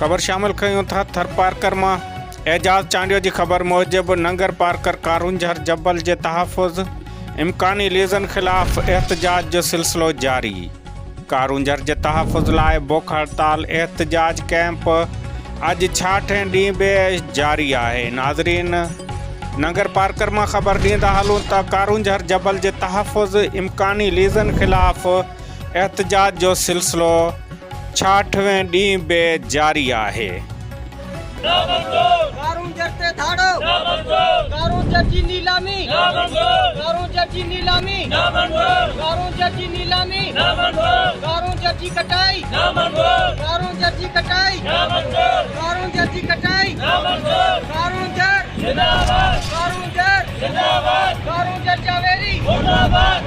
खबर शामिल कयूं था थर पार्कर मां। एजाज चांडियो की खबर मूजिब नंगर पार्कर कारूंझर जबल के तहफ़ुज़ इम्कानी लीज़न खिलाफ एहतजाज जो सिलसिलो जारी। कारूंझर के तहफ़ुज़ लाइ बुख हड़ताल एहतजाज कैंप अज 66 ॾींहं बि जारी है। नाज़रीन, नंगर पार्कर में खबर ॾींदा हलूं त कारूंझर जबल के तहफ़ुज़ इम्कानी लीज़न खिलाफ एहतजाज जो सिलसिलो 66वें ॾींहं बि जारी है। कारूंझर ते धाड़ो, कारूंझर जी नीलामी, कारूंझर जी नीलामी, कारूंझर जी नीलामी, कारूंझर जी कटाई, कारूंझर जी कटाई, कारूंझर जी कटाई, कारूंझर जिंदाबाद, कारूंझर जिंदाबाद, कारूंझर जावेरी मुर्दाबाद,